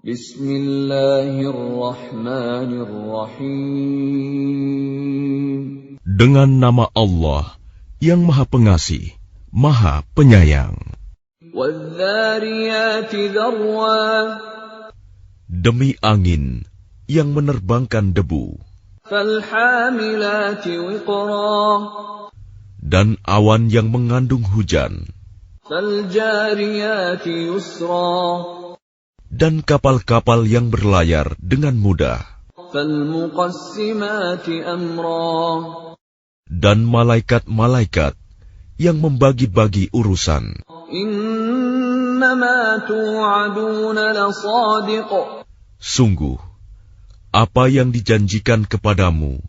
Bismillahirrahmanirrahim. Dengan nama Allah yang Maha Pengasih, Maha Penyayang. Wadh-dhariyati dharwa. Demi angin yang menerbangkan debu. Falhamilati wiqra. Dan awan yang mengandung hujan. Faljariyati yusra. Dan kapal-kapal yang berlayar dengan mudah. Falmuqassimati amra. Dan malaikat-malaikat yang membagi-bagi urusan. Innama tu'aduna lasadiq. Sungguh, apa yang dijanjikan kepadamu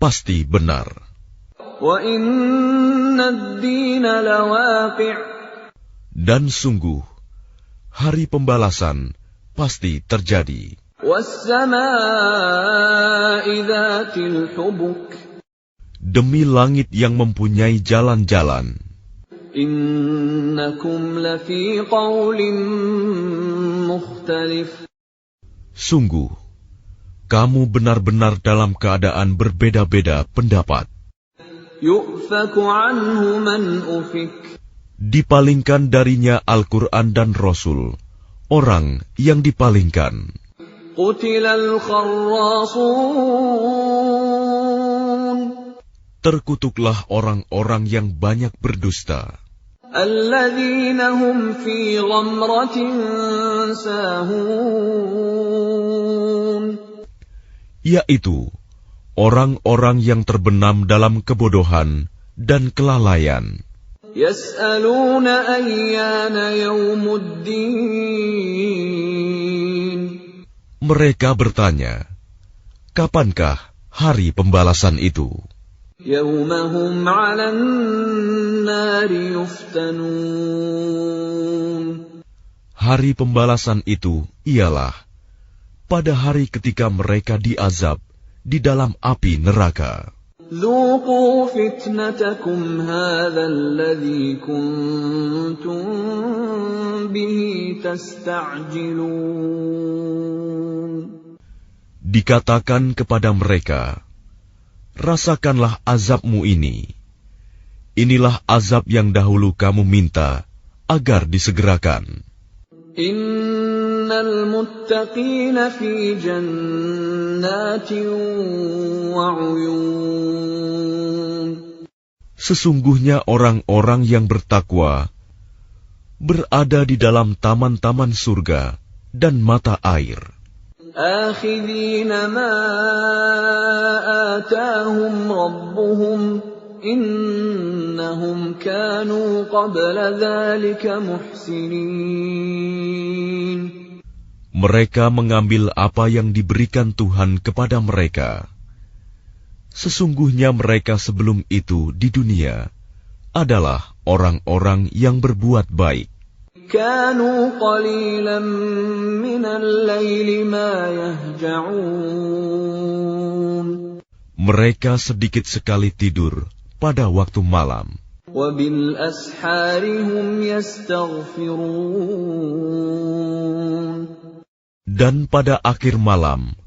pasti benar. Wa inna ad-dina lawaqi'. Dan sungguh, hari pembalasan pasti terjadi. Was-samaa'i dhatil hubuk. Demi langit yang mempunyai jalan-jalan. Innakum lafi qawlin mukhtalif. Sungguh, kamu benar-benar dalam keadaan berbeda-beda pendapat. Yu'faku anhu man ufik. Dipalingkan darinya Al-Quran dan Rasul, orang yang dipalingkan. Qutilal kharrasun. Terkutuklah orang-orang yang banyak berdusta. Alladzina hum fi ghamratin sahun. Yaitu orang-orang yang terbenam dalam kebodohan dan kelalaian. Yas'aluna ayyana yawmuddin. Mereka bertanya, kapankah hari pembalasan itu? Yawmahum 'alan nari yuftanun. Hari pembalasan itu ialah pada hari ketika mereka diazab di dalam api neraka. Dhuqu fitnatakum hadzal ladzi kuntum bihi tasta'jilun. Dikatakan kepada mereka, rasakanlah azabmu ini. Inilah azab yang dahulu kamu minta agar disegerakan. Innal muttaqina fi jannatin wa 'uyun. Sesungguhnya orang-orang yang bertakwa berada di dalam taman-taman surga dan mata air. Akhidhina ma atahum rabbuhum innahum kanu qabla dhalika muhsinin. Mereka mengambil apa yang diberikan Tuhan kepada mereka. Sesungguhnya mereka sebelum itu di dunia adalah orang-orang yang berbuat baik. Kanu qalilan minal laili ma yahja'un. Mereka sedikit sekali tidur pada waktu malam. Wa bil ashari hum yastaghfirun. Dan pada akhir malam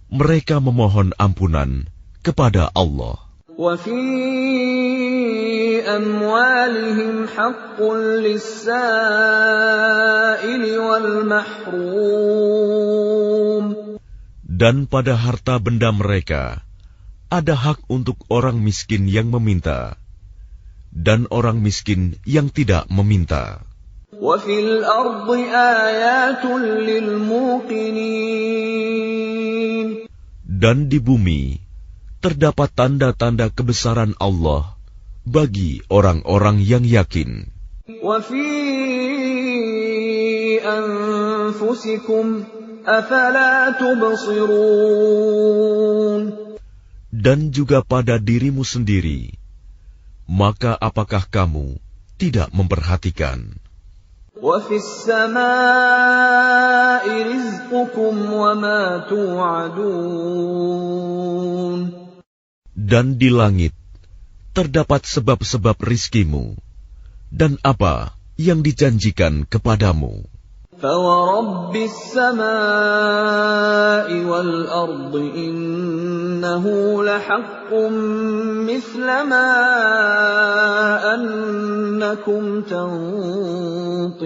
mereka memohon ampunan kepada Allah. Wa fi amwalihim haqqun lis-sa'ili wal mahrum. Dan pada harta benda mereka ada hak untuk orang miskin yang meminta dan orang miskin yang tidak meminta. Wa fil ardi ayatun lil muqinin. Dan di bumi terdapat tanda-tanda kebesaran Allah bagi orang-orang yang yakin. Wa fi anfusikum afala tubsirun. Dan juga pada dirimu sendiri, maka apakah kamu tidak memperhatikan? Wa fis samaa'i rizqukum wa ma tu'adun. Dan di langit terdapat sebab-sebab rizkimu dan apa yang dijanjikan kepadamu. فَوَرَبِّ السَّمَاءِ وَالْأَرْضِ إِنَّهُ لَحَقٌّ مِثْلَ مَا أَنَّكُمْ تَنطِقُونَ.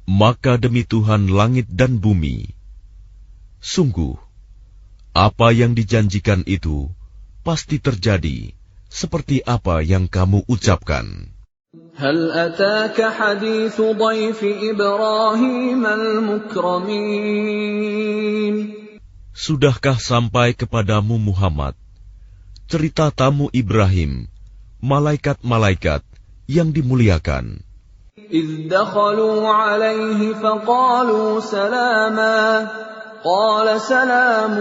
Maka demi Tuhan langit dan bumi, sungguh, apa yang dijanjikan itu pasti terjadi seperti apa yang kamu ucapkan. هل أتاك حديث ضيف إبراهيم المكرمين. Sudahkah sampai kepadamu Muhammad cerita tamu Ibrahim, malaikat-malaikat yang dimuliakan? إذ دخلوا عليه فقالوا سلاما قال سلام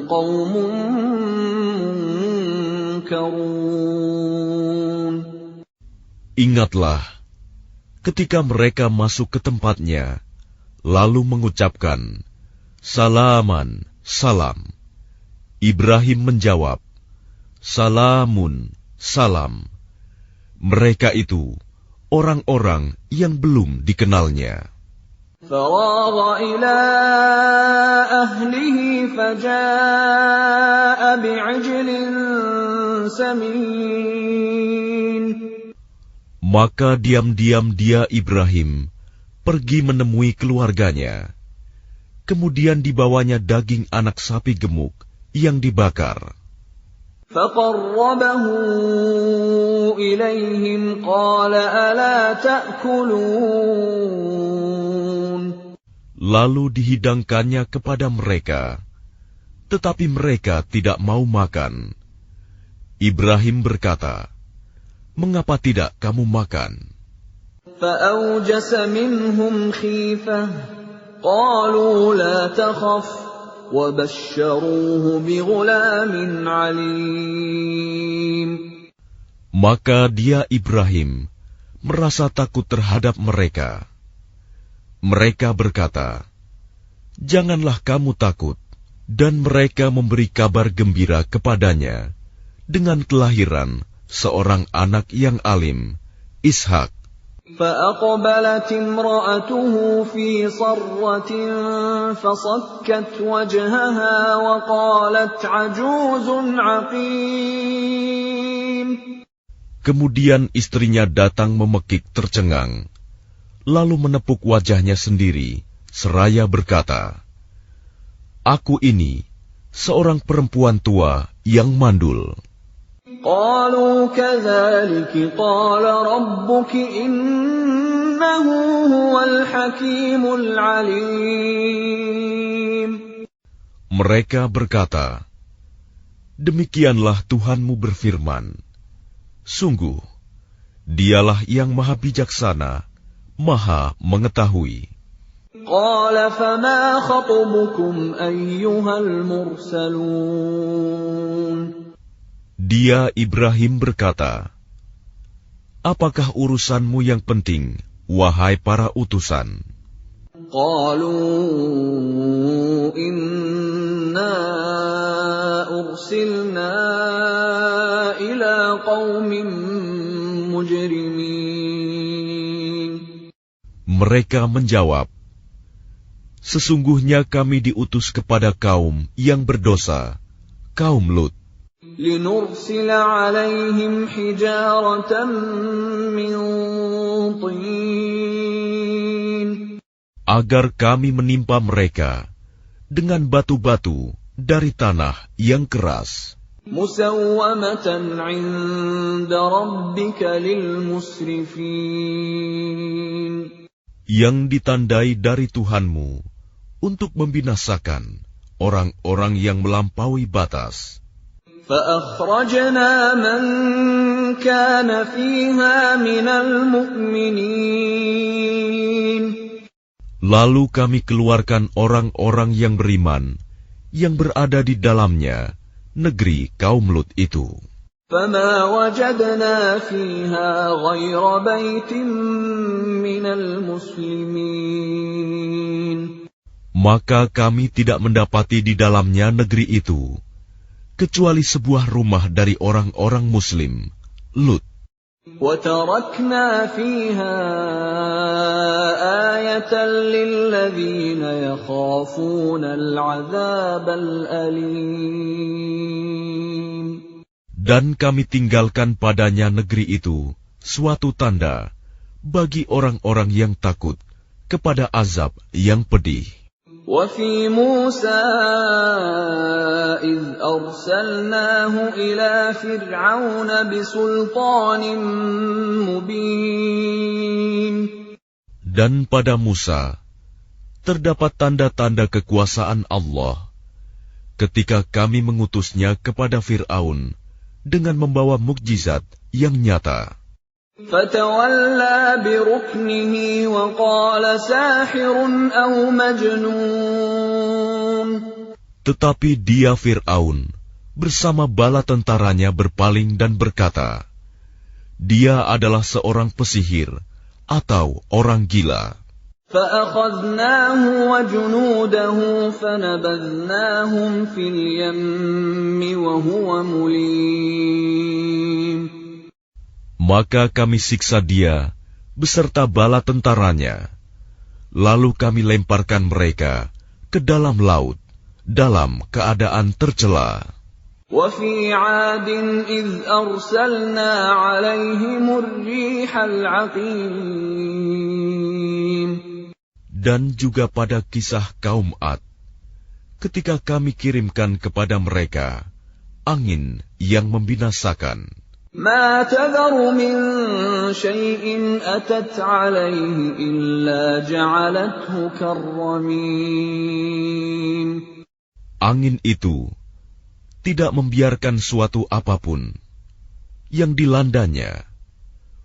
قوم منكرون. Ingatlah ketika mereka masuk ke tempatnya, lalu mengucapkan, Salaman, salam. Ibrahim menjawab, Salamun, salam. Mereka itu orang-orang yang belum dikenalnya. فراغ إلى أهله فجاء بعجل سمين. Maka diam-diam dia Ibrahim pergi menemui keluarganya. Kemudian dibawanya daging anak sapi gemuk yang dibakar. فَقَرَّبَهُ إِلَيْهِمْ قَالَ أَلَا تَأْكُلُونَ. Lalu dihidangkannya kepada mereka, tetapi mereka tidak mau makan. Ibrahim berkata, Mengapa tidak kamu makan? فَأَوْجَسَ مِنْهُمْ خِيفَةً قَالُوا لَا تَخَفْ وَبَشَّرُوهُ بِغُلَامٍ عَلِيمٍ. Maka dia Ibrahim merasa takut terhadap mereka. Mereka berkata, Janganlah kamu takut, dan mereka memberi kabar gembira kepadanya dengan kelahiran seorang anak yang alim, Ishak. فَأَقْبَلَتِ امْرَأَتُهُ فِي صَرَّةٍ فَصَكَّتْ وَجْهَهَا وَقَالَتْ عَجُوزٌ عَقِيمٌ. Kemudian istrinya datang memekik tercengang, lalu menepuk wajahnya sendiri, seraya berkata, Aku ini seorang perempuan tua yang mandul. قالوا كذلك قال ربك إنه هو الحكيم العليم. Mereka berkata, Demikianlah Tuhanmu berfirman, Sungguh, Dialah yang maha bijaksana, maha mengetahui. قال فما خطبكم أيها المرسلون. Dia Ibrahim berkata, Apakah urusanmu yang penting, wahai para utusan? قالوا إنا أرسلنا إلى قوم مجرمين. Mereka menjawab, Sesungguhnya kami diutus kepada kaum yang berdosa, kaum Lut. لنرسل عليهم حجارة من طين. Agar kami menimpa mereka dengan batu-batu dari tanah yang keras. مسومة عند ربك للمسرفين. Yang ditandai dari Tuhanmu untuk membinasakan orang-orang yang melampaui batas. فأخرجنا من كان فيها من المؤمنين. Lalu kami keluarkan orang-orang yang beriman, yang berada di dalamnya, negeri kaum Lut itu. فما وجدنا فيها غير بيت من المسلمين. Maka kami tidak mendapati di dalamnya negeri itu, kecuali sebuah rumah dari orang-orang Muslim, Lut. وَتَرَكْنَا فِيهَا آيَةً لِّلَّذِينَ يَخَافُونَ الْعَذَابَ الْأَلِيمَ. Dan kami tinggalkan padanya negeri itu suatu tanda bagi orang-orang yang takut kepada azab yang pedih. وَفِي مُوسَىٰ إِذْ أَرْسَلْنَاهُ إِلَىٰ فِرْعَوْنَ بِسُلْطَانٍ مُّبِينٍ. Dan pada Musa terdapat tanda-tanda kekuasaan Allah ketika kami mengutusnya kepada Fir'aun dengan membawa mukjizat yang nyata. فَتَوَلَّىٰ بِرُكْنِهِ وَقَالَ سَاحِرٌ أَوْ مَجْنُونٌ. Tetapi dia Fir'aun bersama bala tentaranya berpaling dan berkata, dia adalah seorang pesihir atau orang gila. فَأَخَذْنَاهُ وَجُنُودَهُ فَنَبَذْنَاهُمْ فِي الْيَمِّ وَهُوَ مُلِيمٌ. Maka kami siksa dia beserta bala tentaranya, lalu kami lemparkan mereka ke dalam laut dalam keadaan tercela. وَفِي عَادٍ إِذْ أَرْسَلْنَا عَلَيْهِمُ الرِّيحَ الْعَقِيمَ. Dan juga pada kisah kaum Ad, ketika kami kirimkan kepada mereka angin yang membinasakan. مَا تَذَرُ مِن شَيْءٍ أَتَتْ عَلَيْهِ إِلَّا جَعَلَتْهُ كَالرَّمِيمِ. Angin itu tidak membiarkan suatu apapun yang dilandanya,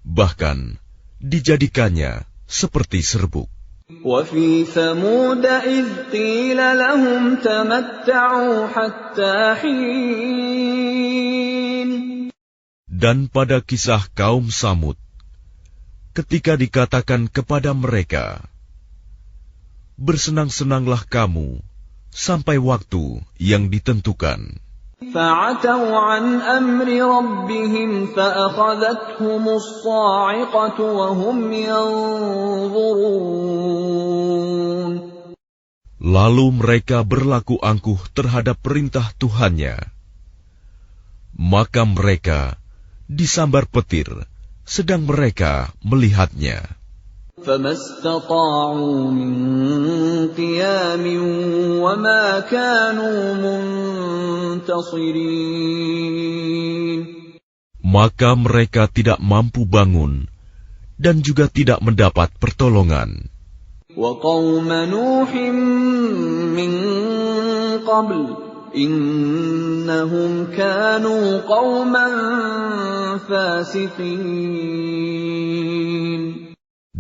bahkan dijadikannya seperti serbuk. وَفِي ثَمُودَ إِذْ قِيلَ لَهُمْ تَمَتَّعُوا حَتَّىٰ حِينٍ. Dan pada kisah kaum Samud, ketika dikatakan kepada mereka, bersenang-senanglah kamu sampai waktu yang ditentukan. فَعَتَوْا عَنْ أَمْرِ رَبِّهِمْ فَأَخَذَتْهُمُ الصَّاعِقَةُ وَهُمْ يَنظُرُونَ. Lalu mereka berlaku angkuh terhadap perintah Tuhannya. Maka mereka disambar petir sedang mereka melihatnya. فَمَا اسْتَطَاعُوا مِنْ قِيَامٍ وَمَا كَانُوا مُنْتَصِرِينَ. Maka mereka tidak mampu bangun dan juga tidak mendapat pertolongan. وَقَوْمَ نُوحٍ مِّن قَبْلُ إِنَّهُمْ كَانُوا قَوْمًا فَاسِقِينَ.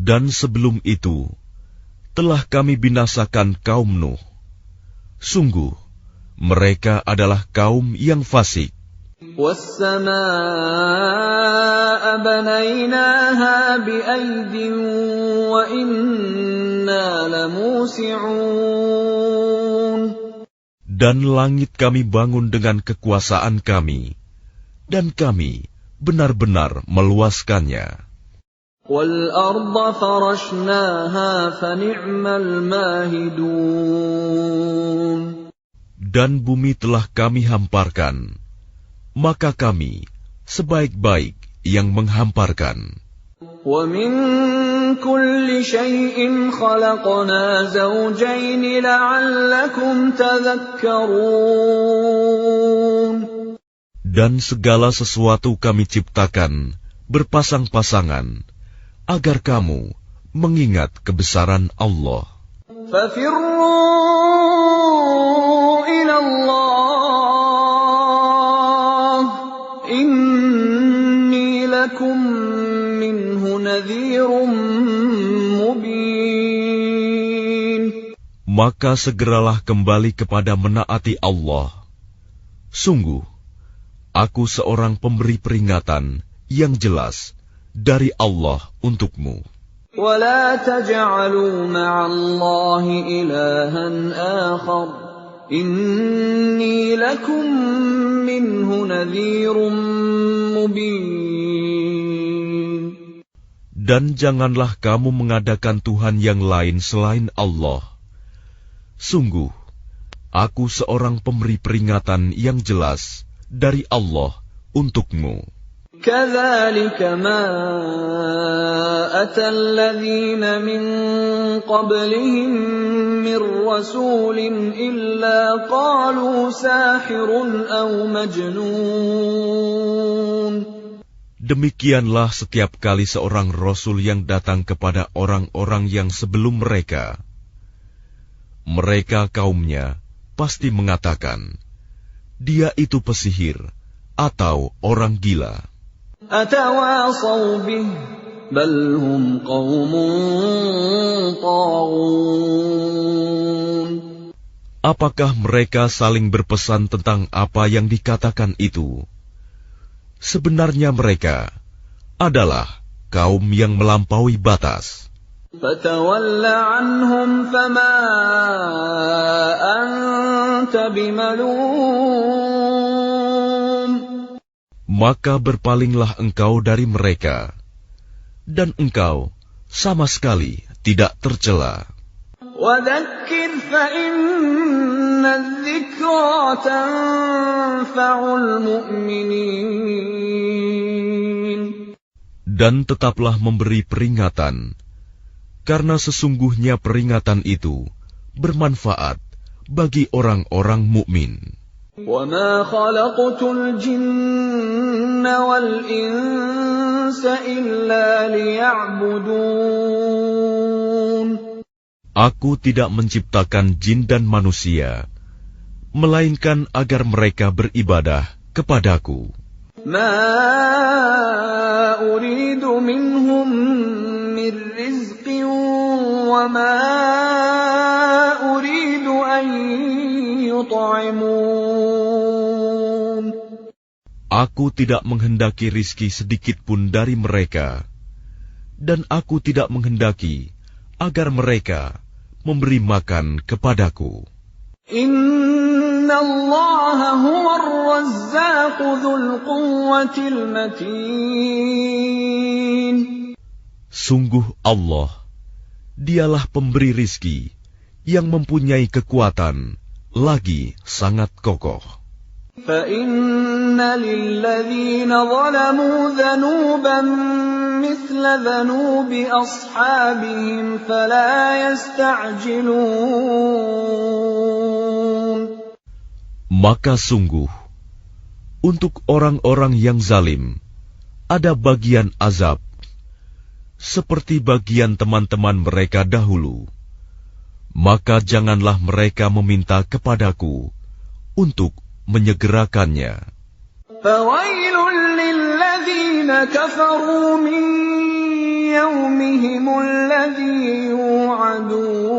Dan sebelum itu, telah kami binasakan kaum Nuh. Sungguh, mereka adalah kaum yang fasik. وَالسَّمَاءَ بَنَيْنَاهَا بِأَيْدٍ وَإِنَّا لَمُوسِعُونَ. Dan langit kami bangun dengan kekuasaan kami, dan kami benar-benar meluaskannya. وَالْأَرْضَ فَرَشْنَاهَا فَنِعْمَ الْمَاهِدُونَ. Dan bumi telah kami hamparkan, maka kami sebaik-baik yang menghamparkan. وَمِن كُلِّ شَيْءٍ خَلَقْنَا زَوْجَيْنِ لَعَلَّكُمْ تَذَكَّرُونَ. Dan segala sesuatu kami ciptakan berpasang-pasangan, agar kamu mengingat kebesaran Allah. فَفِرُّوا إِلَى اللَّهِ إِنِّي لَكُمْ مِنْهُ نَذِيرٌ مُبِينٌ. Maka segeralah kembali kepada menaati Allah. Sungguh, aku seorang pemberi peringatan yang jelas dari Allah untukmu. وَلَا تَجْعَلُوا مَعَ اللَّهِ إِلَٰهًا آخَرَ إِنِّي لَكُمْ مِنْهُ نَذِيرٌ مُبِينٌ. Dan janganlah kamu mengadakan Tuhan yang lain selain Allah. Sungguh, aku seorang pemberi peringatan yang jelas dari Allah untukmu. كَذَلِكَ مَا أَتَى الَّذِينَ مِن قَبْلِهِم مِّن رَّسُولٍ إِلَّا قَالُوا سَاحِرٌ أَوْ مَجْنُونٌ. Demikianlah setiap kali seorang rasul yang datang kepada orang-orang yang sebelum mereka. Mereka kaumnya pasti mengatakan, dia itu pesihir atau orang gila. أَتَوَاصَوْا بِهِ بَلْ هُمْ قَوْمٌ طَاغُونَ. Apakah mereka saling berpesan tentang apa yang dikatakan itu? Sebenarnya mereka adalah kaum yang melampaui batas. فَتَوَلَّ عَنْهُمْ فَمَا أَنْتَ بِمَلُومٍ. Maka berpalinglah engkau dari mereka, dan engkau sama sekali tidak tercela. وَذَكِّرْ فَإِنَّ الذِّكْرَى تَنفَعُ الْمُؤْمِنِينَ. Dan tetaplah memberi peringatan, karena sesungguhnya peringatan itu bermanfaat bagi orang-orang mukmin. وَمَا خَلَقْتُ الْجِنَّ وَالْإِنسَ إِلَّا لِيَعْبُدُونِ. Aku tidak menciptakan jin dan manusia, melainkan agar mereka beribadah kepadaku. مَا أُرِيدُ مِنْهُمْ مِنْ رِزْقٍ وَمَا أُرِيدُ أَنْ يُطْعِمُونَ. Aku tidak menghendaki rizki sedikit pun dari mereka, dan aku tidak menghendaki agar mereka memberi makan kepadaku. Inna Allah huwa ar-razzaq dzul quwwatil matin. Sungguh Allah, dialah pemberi rizki yang mempunyai kekuatan lagi sangat kokoh. Fa inna lilladzina zalamu dzanuban mithla dzanubi ashabihim fala yasta'jilun. Maka sungguh, untuk orang-orang yang zalim, ada bagian azab, seperti bagian teman-teman mereka dahulu. Maka janganlah mereka meminta kepadaku untuk menyegerakannya. Fawailul lilladzina kafaru min yawmihimul ladzi yu'adun.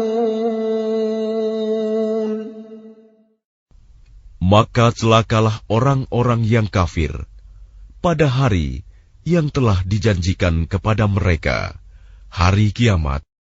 Maka celakalah orang-orang yang kafir pada hari yang telah dijanjikan kepada mereka, hari kiamat.